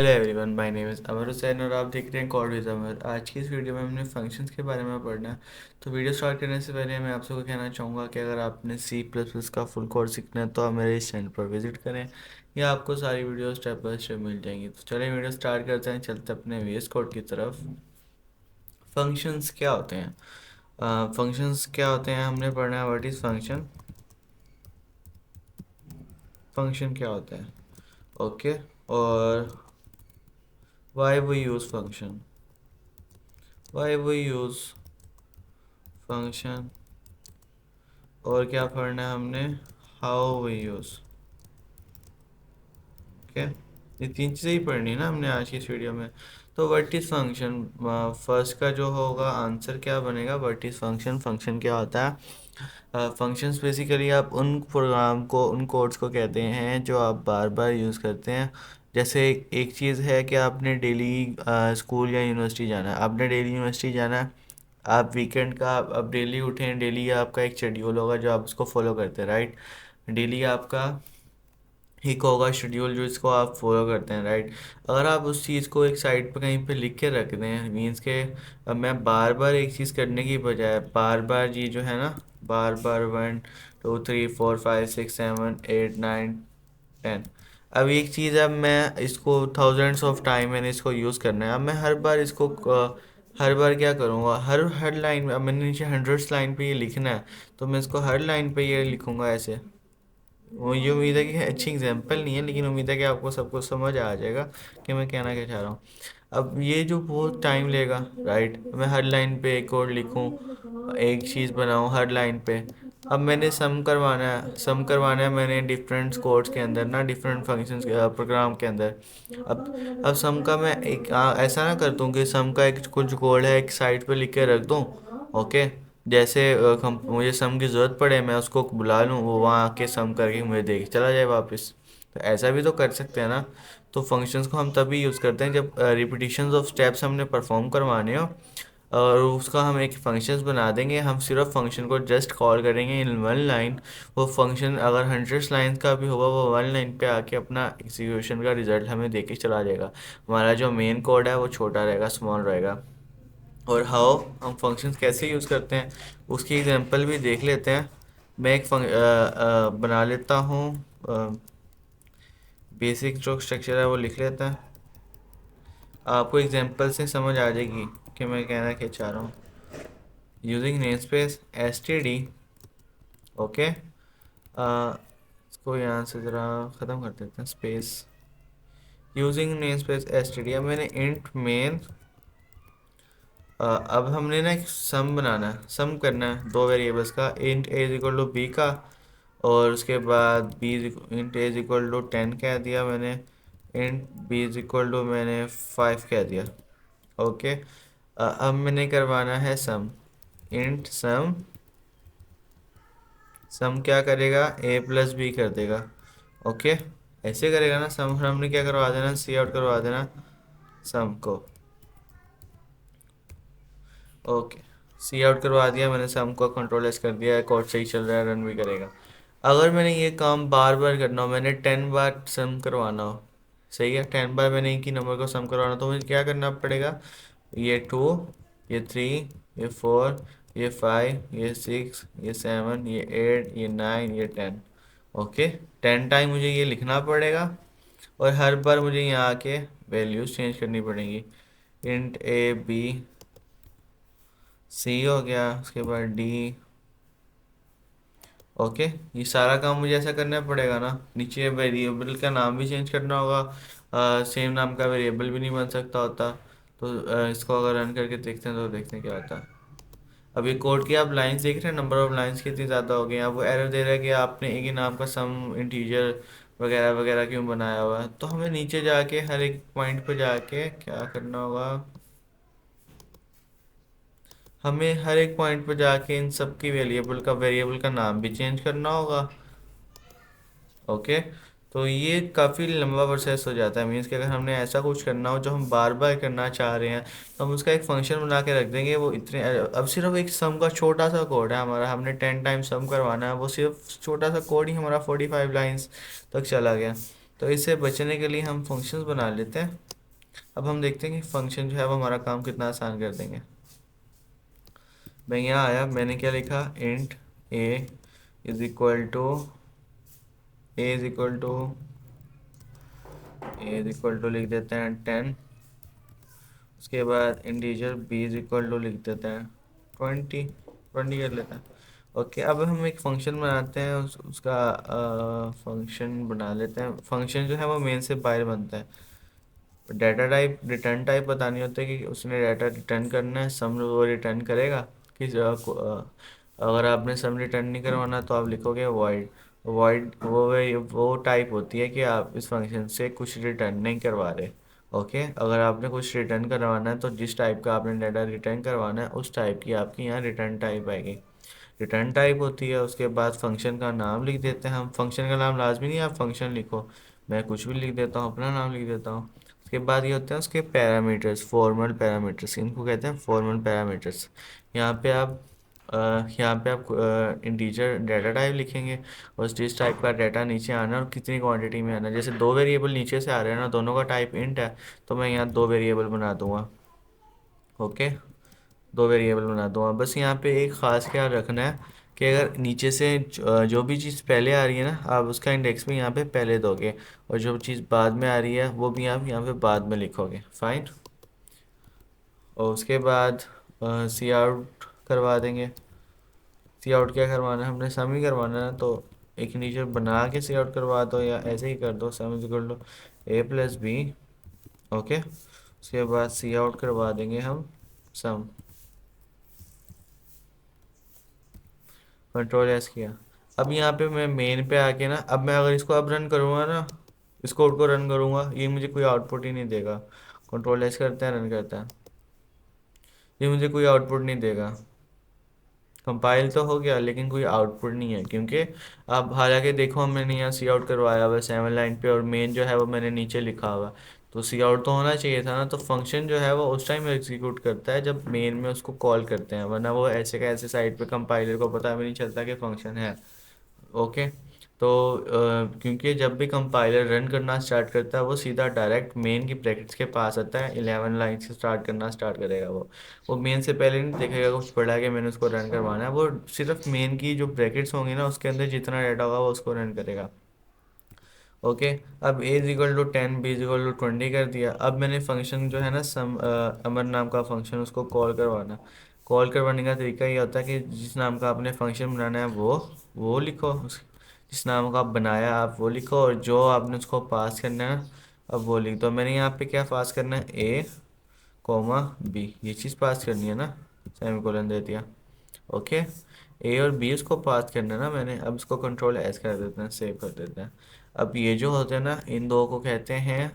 Hello everyone, my name is Amar Hussain और आप देख रहे हैं कॉड विद अमर। आज की इस वीडियो में हमने फंक्शंस के बारे में पढ़ना है। तो वीडियो स्टार्ट करने से पहले मैं आप सबको कहना चाहूँगा कि अगर आपने सी प्लस प्लस का फुल कोर्स सीखना है तो आप मेरे इस चैनल पर विजिट करें, या आपको सारी वीडियो स्टेप बाय स्टेप मिल जाएंगी। तो चलिए वीडियो स्टार्ट करते हैं, चलते अपने वीएस कोड की तरफ। फंक्शंस क्या होते हैं? फंक्शंस क्या होते हैं हमने पढ़ना है। What is function? फंक्शन क्या होता है? ओके। और why we use function, why we use function, और क्या पढ़ना है हमने? How we use. ओके, ये तीन चीज़ें ही पढ़नी है ना हमने आज की इस वीडियो में। तो व्हाट इज़ फंक्शन, फर्स्ट का जो होगा आंसर क्या बनेगा? व्हाट इज़ फंक्शन, फंक्शन क्या होता है? फंक्शंस बेसिकली आप उन प्रोग्राम को, उन कोड्स को कहते हैं जो आप बार बार यूज़ करते हैं। जैसे एक चीज़ है कि आपने डेली स्कूल या यूनिवर्सिटी जाना है, आपने डेली यूनिवर्सिटी जाना है। आप वीकेंड का आप डेली उठें, डेली आपका एक शेड्यूल होगा जो आप उसको फॉलो करते हैं, राइट? डेली आपका एक होगा शेड्यूल जो इसको आप फॉलो करते हैं, राइट? अगर आप उस चीज़ को एक साइड पे कहीं पे लिख के रख दें, मीन्स के अब मैं बार बार एक चीज़ करने की बजाय बार बार ये जो है ना, बार बार 1 2 3 4 5 6 7 8 9 10, अब एक चीज़, अब मैं इसको थाउजेंड्स ऑफ टाइम मैंने इसको यूज़ करना है। अब मैं हर बार इसको हर बार क्या करूँगा, हर हर लाइन, अब मैंने नीचे हंड्रेड्स लाइन पे ये लिखना है, तो मैं इसको हर लाइन पे ये लिखूँगा ऐसे। मुझे उम्मीद है कि अच्छी एग्जांपल नहीं है, लेकिन उम्मीद है कि आपको सब कुछ समझ आ जाएगा कि मैं कहना क्या चाह रहा हूँ। अब ये जो बहुत टाइम लेगा, राइट? मैं हर लाइन पे एक कोड लिखूँ, एक चीज़ बनाऊँ हर लाइन पे। अब मैंने सम करवाना है, सम करवाना है मैंने डिफरेंट कोड्स के अंदर ना, डिफरेंट फंक्शंस के प्रोग्राम के अंदर। अब सम का मैं एक ऐसा ना कर दूँ कि सम का एक कुछ कोड है एक साइड पे लिख के रख दूँ। ओके, जैसे मुझे सम की ज़रूरत पड़े मैं उसको बुला लूँ, वो वहाँ आके सम करके मुझे दे के चला जाए वापस। तो ऐसा भी तो कर सकते हैं ना। तो फंक्शंस को हम तभी यूज़ करते हैं जब रिपीटिशंस ऑफ स्टेप्स हमने परफॉर्म करवाने हो, और उसका हम एक फंक्शंस बना देंगे। हम सिर्फ फंक्शन को जस्ट कॉल करेंगे इन वन लाइन। वो फंक्शन अगर हंड्रेड्स लाइन का भी होगा, वो वन लाइन पे आके अपना एग्जीक्यूशन का रिजल्ट हमें दे के चला जाएगा। हमारा जो मेन कोड है वो छोटा रहेगा, स्मॉल रहेगा। और हाउ हम फंक्शंस कैसे यूज़ करते हैं उसकी एग्जांपल भी देख लेते हैं। मैं एक बना लेता हूँ, बेसिक जो स्ट्रक्चर है वो लिख लेते हैं। आपको एग्जांपल से समझ आ जाएगी कि मैं कहना क्या चाह रहा हूँ। Using name space S T D. Okay, इसको यहाँ से ज़रा ख़त्म कर देते हैं, space. Using name space S T D, अब मैंने इंट मेन, अब हमने ना एक सम बनाना है, सम करना है दो वेरिएबल्स का, int a is equal to b का, और उसके बाद b, int a is equal to 10 कह दिया मैंने, int b is equal to मैंने 5 कह दिया। ओके, अब मैंने करवाना है सम, इंट सम। सम क्या करेगा? ए प्लस बी कर देगा। ओके, ऐसे करेगा ना सम। हमने क्या करवा देना, सी आउट करवा देना सम को। ओके, सी आउट करवा दिया मैंने सम को, कंट्रोल एस कर दिया है, कोड सही चल रहा है, रन भी करेगा। अगर मैंने ये काम बार बार करना हो, मैंने 10 बार सम करवाना हो, सही है, 10 बार मैंने एक ही नंबर को सम करवाना, तो मुझे क्या करना पड़ेगा? ये 2, ये 3, ये 4, ये 5, ये 6, ये 7, ये 8, ये 9, ये 10। ओके, 10 टाइम मुझे ये लिखना पड़ेगा, और हर बार मुझे यहाँ आके वैल्यूज़ चेंज करनी पड़ेंगी। इंट ए बी, सी हो गया, उसके बाद डी। ओके, ये सारा काम मुझे ऐसा करना पड़ेगा ना। नीचे वेरिएबल का नाम भी चेंज करना होगा, सेम नाम का वेरिएबल भी नहीं बन सकता होता। तो इसको अगर रन करके देखते हैं तो देखते हैं क्या होता है। अभी कोड की आप लाइंस देख रहे हैं, नंबर ऑफ लाइंस कितनी ज़्यादा हो गई हैं। अब वो एरर दे रहा है कि आपने एक ही नाम का सम इंटीजर वगैरह वगैरह क्यों बनाया हुआ है। तो हमें नीचे जाके हर एक पॉइंट पे जाके क्या करना होगा, हमें हर एक पॉइंट पे जाके इन सब की वेरिएबल का नाम भी चेंज करना होगा। ओके, तो ये काफ़ी लंबा प्रोसेस हो जाता है। मीन्स कि अगर हमने ऐसा कुछ करना हो जो हम बार बार करना चाह रहे हैं, तो हम उसका एक फंक्शन बना के रख देंगे। वो इतने, अब सिर्फ एक सम का छोटा सा कोड है हमारा, हमने 10 टाइम सम करवाना है, वो सिर्फ छोटा सा कोड ही हमारा 45 लाइन्स तक चला गया। तो इससे बचने के लिए हम फंक्शंस बना लेते हैं। अब हम देखते हैं कि फंक्शन जो है वो हमारा काम कितना आसान कर देंगे। मैं यहाँ आया, मैंने क्या लिखा, int a is equal to a is equal to लिख देते हैं 10। उसके बाद integer b is equal to लिख देते हैं 20 कर लेते हैं। ओके, अब हम एक फंक्शन बनाते हैं, उसका फंक्शन बना लेते हैं। फंक्शन जो है वो मेन से बाहर बनता है। डाटा टाइप, रिटर्न टाइप बतानी होती है कि उसने डाटा रिटर्न करना है, सम वो रिटर्न करेगा कि अगर आपने सम रिटर्न नहीं करवाना तो आप लिखोगे वॉइड। वॉइड वो टाइप होती है कि आप इस फंक्शन से कुछ रिटर्न नहीं करवा रहे। ओके, अगर आपने कुछ रिटर्न करवाना है तो जिस टाइप का आपने डाटा रिटर्न करवाना है उस टाइप की आपकी यहाँ रिटर्न टाइप आएगी। रिटर्न टाइप होती है। उसके बाद फंक्शन का नाम लिख देते हैं हम। फंक्शन का नाम लाजमी नहीं आप फंक्शन लिखो, मैं कुछ भी लिख देता हूँ, अपना नाम लिख देता हूँ। उसके बाद ये होते हैं उसके पैरामीटर्स, फॉर्मल पैरामीटर्स, इनको कहते हैं फॉर्मल पैरामीटर्स। यहाँ पे आप इंटीजर डाटा टाइप लिखेंगे और जिस टाइप का डाटा नीचे आना है और कितनी क्वांटिटी में आना है। जैसे दो वेरिएबल नीचे से आ रहे हैं ना, दोनों का टाइप इंट है, तो मैं यहाँ दो वेरिएबल बना दूंगा। ओके, दो वेरिएबल बना दूंगा। बस यहाँ पे एक ख़ास ख्याल रखना है कि अगर नीचे से जो भी चीज़ पहले आ रही है ना, आप उसका इंडेक्स भी यहाँ पे पहले दोगे, और जो चीज़ बाद में आ रही है वो भी आप यहाँ पे बाद में लिखोगे। फाइन। और उसके बाद सी आउट करवा देंगे। सी आउट क्या करवाना है, हमने सम ही करवाना है, तो एक नीचे बना के सी आउट करवा दो या ऐसे ही कर दो, sum is equal to a plus b. Okay, उसके बाद सी आउट करवा देंगे हम सम। कंट्रोल एस किया। अब यहाँ पे मैं मेन पे आके ना, अब मैं अगर इसको अब रन करूँगा ना, इस कोड को रन करूँगा, ये मुझे कोई आउटपुट ही नहीं देगा। कंट्रोल एस करते हैं, रन करते हैं, ये मुझे कोई आउटपुट नहीं देगा। कंपाइल तो हो गया लेकिन कोई आउटपुट नहीं है, क्योंकि अब हालांकि देखो मैंने यहाँ सी आउट करवाया हुआ 7 लाइन पे, और मेन जो है वो मैंने नीचे लिखा हुआ। तो सी आउट तो होना चाहिए था ना। तो फंक्शन जो है वो उस टाइम एग्जीक्यूट करता है जब मेन में उसको कॉल करते हैं, वरना वो ऐसे का ऐसे साइड पे कंपाइलर को पता भी नहीं चलता कि फंक्शन है। ओके, तो क्योंकि जब भी कंपाइलर रन करना स्टार्ट करता है वो सीधा डायरेक्ट मेन की ब्रैकेट्स के पास आता है, 11 लाइन से स्टार्ट करना स्टार्ट करेगा। वो मेन से पहले नहीं देखेगा कुछ पढ़ा के मैंने उसको रन करवाना है, वो सिर्फ मेन की जो ब्रैकेट्स होंगी ना उसके अंदर जितना डाटा होगा वो उसको रन करेगा। ओके, अब A is equal to 10, B is equal to 20 कर दिया। अब मैंने फंक्शन जो है ना सम अमर नाम का फंक्शन, उसको कॉल करवाना। कॉल करवाने का तरीका ये होता है कि जिस नाम का आपने फंक्शन बनाना है वो लिखो, जिस नाम का आप बनाया आप वो लिखो, और जो आपने उसको पास करना है अब वो लिख दो। मैंने यहाँ पे क्या पास करना है, ए कोमा बी, ये चीज़ पास करनी है ना, सेमीकोलन दे दिया। ओके, ए और बी उसको पास करना है ना मैंने। अब इसको कंट्रोल एस कर देते हैं, सेव कर देते हैं। अब ये जो होते हैं ना, इन दो को कहते हैं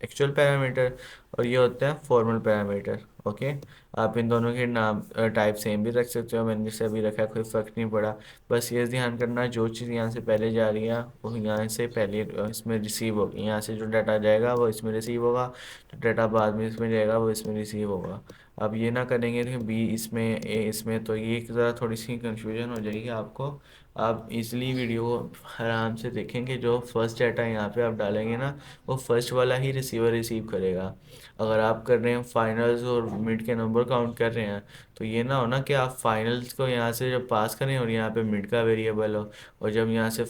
एक्चुअल पैरामीटर, और ये होते हैं फॉर्मल पैरामीटर। ओके, आप इन दोनों के नाम टाइप सेम भी रख सकते हो, मैंने जैसे अभी रखा है, कोई फ़र्क नहीं पड़ा। बस ये ध्यान करना जो चीज़ यहाँ से पहले जा रही है वो यहाँ से पहले इसमें रिसीव होगी। यहाँ से जो डाटा जाएगा वो इसमें रिसीव होगा, जो डाटा बाद में इसमें जाएगा वो इसमें रिसीव होगा। अब ये ना करेंगे कि बी इसमें ए इसमें, तो ये ज़रा थोड़ी सी कंफ्यूजन हो जाएगी आपको। आप इजली वीडियो को आराम से देखेंगे, जो फर्स्ट डाटा यहाँ पे आप डालेंगे ना वो फर्स्ट वाला ही रिसीवर रिसीव करेगा। अगर आप कर रहे हैं फाइनल्स और मिड के नंबर काउंट कर रहे हैं, तो ये ना हो ना कि आप फाइनल्स को यहाँ से जब पास करें और यहाँ पे मिड का वेरिएबल हो, और जब यहाँ से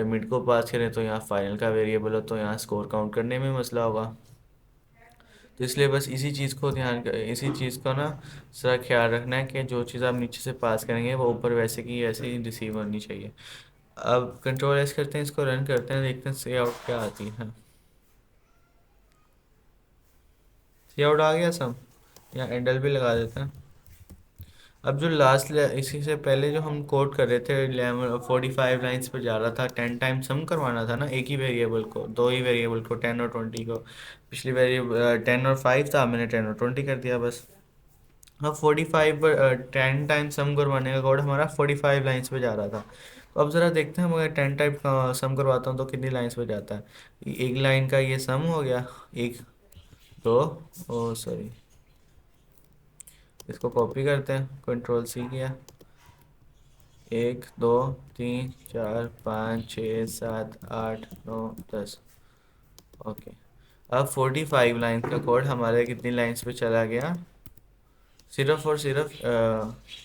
मिड को पास करें तो यहाँ फाइनल का वेरिएबल हो, तो यहाँ स्कोर काउंट करने में मसला होगा। तो इसलिए बस इसी चीज़ को ना ज़रा ख्याल रखना है कि जो चीज़ आप नीचे से पास करेंगे वो ऊपर वैसे की वैसे ही रिसीव होनी चाहिए। अब कंट्रोल एस करते हैं, इसको रन करते हैं, देखते हैं सी आउट क्या आती है। सी आउट आ गया सब, यहाँ एंडल भी लगा देते हैं। अब जो इसी से पहले जो हम कोड कर रहे थे 45 लाइन्स पर जा रहा था, 10 टाइम सम करवाना था ना, एक ही वेरिएबल को, दो ही वेरिएबल को, 10 और 20 को। पिछली वेरिएबल 10 और 5 था, मैंने 10 और 20 कर दिया बस। अब 10 टाइम सम करवाने का कोड हमारा 45 लाइन्स पे जा रहा था। तो अब ज़रा देखते हैं, अगर 10 टाइप सम करवाता हूँ तो कितनी लाइन्स पे जाता है। एक लाइन का ये सम हो गया, एक, दो, ओ सॉरी, इसको कॉपी करते हैं, कंट्रोल सी किया, 1 2 3 4 5 6 7 8 9 10। ओके, अब 45 लाइन्स का कोड हमारे कितनी लाइन्स पे चला गया, सिर्फ और सिर्फ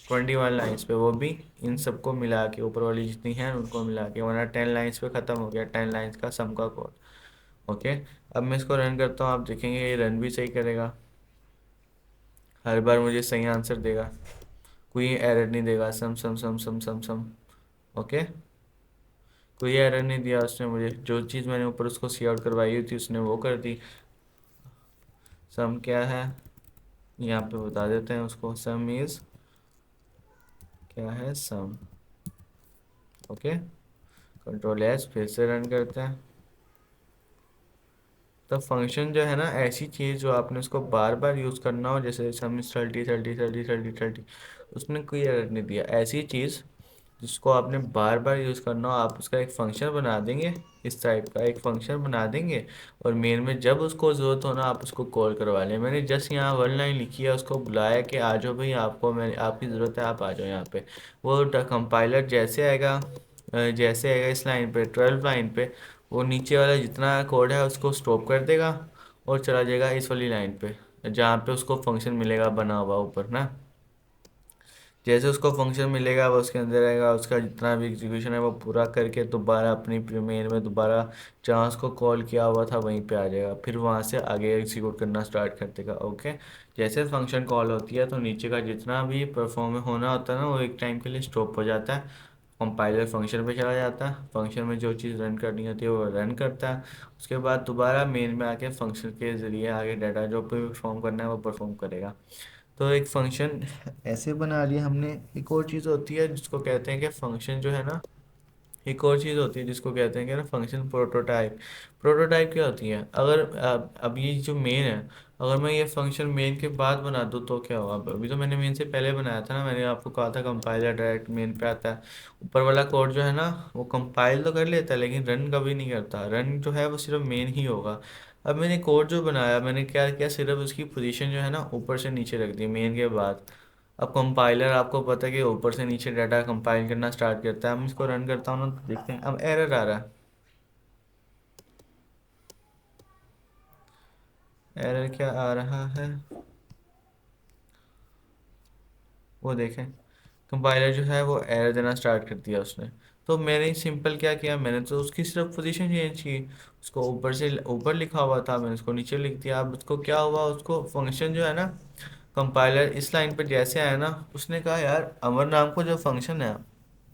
21 लाइन्स पे, वो भी इन सबको मिला के, ऊपर वाली जितनी हैं उनको मिला के, वरना 10 लाइन्स पे ख़त्म हो गया 10 लाइन्स का सम का कोड। ओके, अब मैं इसको रन करता हूँ, आप देखेंगे ये रन भी सही करेगा, हर बार मुझे सही आंसर देगा, कोई एरर नहीं देगा, सम सम सम सम सम सम। ओके, कोई एरर नहीं दिया उसने मुझे, जो चीज़ मैंने ऊपर उसको सी आउट करवाई हुई थी उसने वो कर दी। सम क्या है यहाँ पे बता देते हैं उसको, सम इज़, क्या है सम। ओके, कंट्रोल एस, फिर से रन करते हैं। तो फंक्शन जो है ना, ऐसी चीज़ जो आपने उसको बार बार यूज़ करना हो, जैसे सम इज 30 30 30 30 30, उसने कोई एरर नहीं दिया। ऐसी चीज़ जिसको आपने बार बार यूज़ करना हो, आप उसका एक फ़ंक्शन बना देंगे, इस टाइप का एक फ़ंक्शन बना देंगे, और मेन में जब उसको ज़रूरत हो ना आप उसको कॉल करवा लें। मैंने जस्ट यहाँ वन लाइन लिखी है, उसको बुलाया कि आ जाओ भाई, आपको मैं आपकी ज़रूरत है, आप आ जाओ यहाँ पे। वो कंपाइलर जैसे आएगा, जैसे आएगा इस लाइन पे 12 लाइन पे, वो नीचे वाला जितना कोड है उसको स्टॉप कर देगा और चला जाएगा इस वाली लाइन पे, जहाँ पे उसको फंक्शन मिलेगा बना हुआ ऊपर ना। जैसे उसको फंक्शन मिलेगा वो उसके अंदर आएगा, उसका जितना भी एग्जीक्यूशन है वो पूरा करके दोबारा अपनी मेन में दोबारा जहाँ उसको कॉल किया हुआ था वहीं पे आ जाएगा, फिर वहाँ से आगे एग्जीक्यूट करना स्टार्ट कर देगा। ओके, जैसे फंक्शन कॉल होती है तो नीचे का जितना भी परफॉर्म होना होता है ना, वो एक टाइम के लिए स्टॉप हो जाता है, कंपाइलर फंक्शन पे चला जाता है, फंक्शन में जो चीज़ रन करनी होती है वो रन करता है, उसके बाद दोबारा मेन में आके फंक्शन के ज़रिए आगे डाटा जो भी परफॉर्म करना है वो परफॉर्म करेगा। तो एक फंक्शन ऐसे बना लिया हमने। एक और चीज़ होती है जिसको कहते हैं कि फंक्शन जो है ना, एक और चीज़ होती है जिसको कहते हैं कि ना फंक्शन प्रोटोटाइप। प्रोटोटाइप क्या होती है, अगर अब ये जो मेन है, अगर मैं ये फंक्शन मेन के बाद बना दूँ तो क्या होगा। अभी तो मैंने मेन से पहले बनाया था ना, मैंने आपको कहा था कंपाइलर डायरेक्ट मेन पे आता है, ऊपर वाला कोड जो है ना वो कंपाइल तो कर लेता है लेकिन रन कभी नहीं करता, रन जो है वो सिर्फ मेन ही होगा। अब मैंने कोड जो बनाया मैंने क्या किया, सिर्फ उसकी पोजीशन जो है ना ऊपर से नीचे रख दी मेन के बाद। अब कंपाइलर आपको पता है कि ऊपर से नीचे डाटा कंपाइल करना स्टार्ट करता है। हम इसको रन करता हूँ ना तो देखते हैं अब एरर आ रहा है। एरर क्या आ रहा है वो देखें, कंपाइलर जो है वो एरर देना स्टार्ट कर दिया उसने। तो मैंने सिंपल क्या किया, मैंने तो उसकी सिर्फ पोजीशन चेंज की, उसको ऊपर से ऊपर लिखा हुआ था मैंने उसको नीचे लिख दिया। अब उसको क्या हुआ, उसको फंक्शन जो है ना, कंपाइलर इस लाइन पर जैसे आया ना, उसने कहा यार अमर नाम को जो फंक्शन है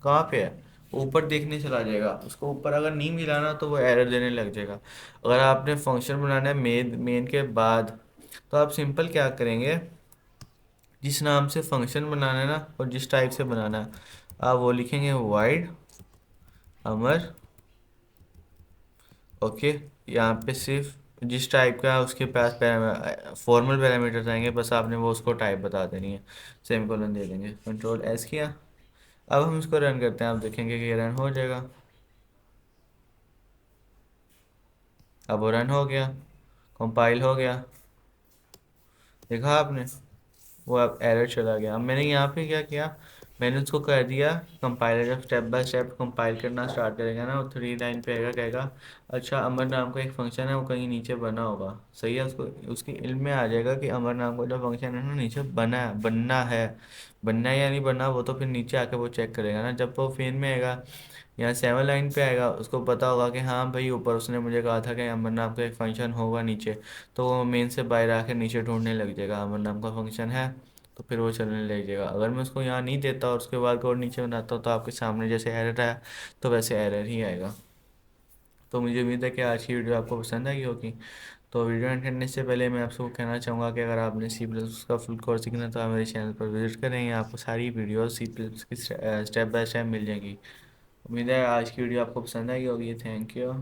कहाँ पे है, ऊपर देखने चला जाएगा, उसको ऊपर अगर नहीं मिला ना तो वो एरर देने लग जाएगा। अगर आपने फंक्शन बनाना है मेन मेन के बाद, तो आप सिंपल क्या करेंगे, जिस नाम से फंक्शन बनाना है ना और जिस टाइप से बनाना है आप वो लिखेंगे वाइड अमर। ओके, यहाँ पे सिर्फ जिस टाइप का है उसके पास फॉर्मल पैरामीटर्स आएंगे, बस आपने वो उसको टाइप बता देनी है, सेमीकोलन दे देंगे, कंट्रोल एस किया। अब हम इसको रन करते हैं, आप देखेंगे कि रन हो जाएगा। अब वो रन हो गया, कंपाइल हो गया, देखा आपने, वो अब एरर चला गया। अब मैंने यहाँ पे क्या किया, मैंने उसको कर दिया, कंपाइलर जब स्टेप बाय स्टेप कंपाइल करना स्टार्ट करेगा ना वो 3 लाइन पे आएगा, कहेगा अच्छा अमर नाम का एक फंक्शन है वो कहीं नीचे बना होगा, सही है, उसको उसकी इल्म में आ जाएगा कि अमर नाम का जो फंक्शन है ना नीचे बना है, बनना है या नहीं बना, वो तो फिर नीचे आके वो चेक करेगा ना। जब वो फेन में आएगा यहाँ 7 लाइन पे आएगा, उसको पता होगा कि हाँ भाई ऊपर उसने मुझे कहा था कि अमर नाम का एक फंक्शन होगा नीचे, तो वो मेन से बाहर आके नीचे ढूंढने लग जाएगा अमर नाम का फंक्शन है, तो फिर वो चलने लग जाएगा। अगर मैं उसको यहाँ नहीं देता और उसके बाद कोड नीचे बनाता हूँ तो आपके सामने जैसे एरर आया तो वैसे एरर ही आएगा। तो मुझे उम्मीद है कि आज की वीडियो आपको पसंद आई होगी। तो वीडियो एंड करने से पहले मैं आपको कहना चाहूँगा कि अगर आपने सी प्लस का फुल कोर्स सीखना है तो आप मेरे चैनल पर विजिट करें, आपको सारी वीडियो सी प्लस की स्टेप बाय स्टेप मिल जाएगी। उम्मीद है आज की वीडियो आपको पसंद आई होगी। Thank you.